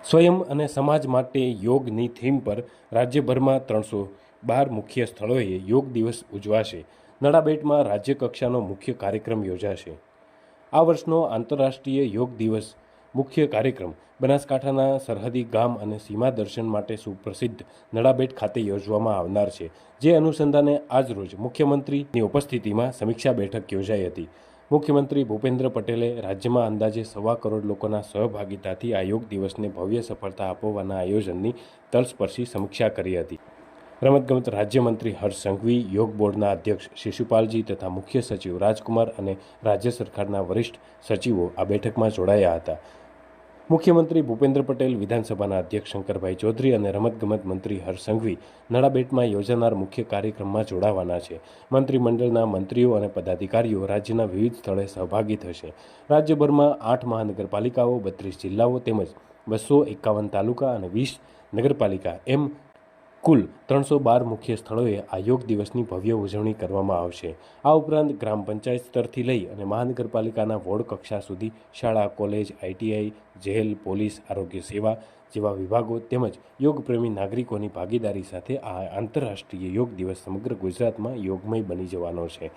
સ્વયં અને સમાજ માટે યોગની થીમ પર રાજ્યભરમાં 312 મુખ્ય સ્થળોએ યોગ દિવસ ઉજવાશે. નડાબેટમાં રાજ્યકક્ષાનો મુખ્ય કાર્યક્રમ યોજાશે. આ વર્ષનો આંતરરાષ્ટ્રીય યોગ દિવસ મુખ્ય કાર્યક્રમ બનાસકાંઠાના સરહદી ગામ અને સીમા દર્શન માટે સુપ્રસિદ્ધ નડાબેટ ખાતે યોજવામાં આવનાર છે. જે અનુસંધાને આજરોજ મુખ્યમંત્રીની ઉપસ્થિતિમાં સમીક્ષા બેઠક યોજાઈ હતી. મુખ્યમંત્રી ભૂપેન્દ્ર પટેલે રાજ્યમાં અંદાજે 1.25 કરોડ લોકોના સહભાગિતાથી આ યોગ દિવસને ભવ્ય સફળતા આપવાના આયોજનની તલસ્પર્શી સમીક્ષા કરી હતી. રમતગમત રાજ્યમંત્રી હર્ષ સંઘવી, યોગ બોર્ડના અધ્યક્ષ શિશુપાલજી તથા મુખ્ય સચિવ રાજકુમાર અને રાજ્ય સરકારના વરિષ્ઠ સચિવો આ બેઠકમાં જોડાયા હતા. મુખ્યમંત્રી ભૂપેન્દ્ર પટેલ, વિધાનસભાના અધ્યક્ષ શંકરભાઈ ચૌધરી અને રમતગમત મંત્રી હર્ષ સંઘવી નડાબેટમાં યોજાનાર મુખ્ય કાર્યક્રમમાં જોડાવાના છે. મંત્રીમંડળના મંત્રીઓ અને પદાધિકારીઓ રાજ્યના વિવિધ સ્થળે સહભાગી થશે. રાજ્યભરમાં 8 મહાનગરપાલિકાઓ, 32 જિલ્લાઓ તેમજ 251 તાલુકા અને 20 નગરપાલિકા એમ કુલ 312 મુખ્ય સ્થળોએ આ યોગ દિવસની ભવ્ય ઉજવણી કરવામાં આવશે. આ ઉપરાંત ગ્રામ પંચાયત સ્તરથી લઈ અને મહાનગરપાલિકાના વોર્ડ કક્ષા સુધી શાળા, કોલેજ, આઈટીઆઈ, જેલ, પોલીસ, આરોગ્ય સેવા જેવા વિભાગો તેમજ યોગપ્રેમી નાગરિકોની ભાગીદારી સાથે આ આંતરરાષ્ટ્રીય યોગ દિવસ સમગ્ર ગુજરાતમાં યોગમય બની જવાનો છે.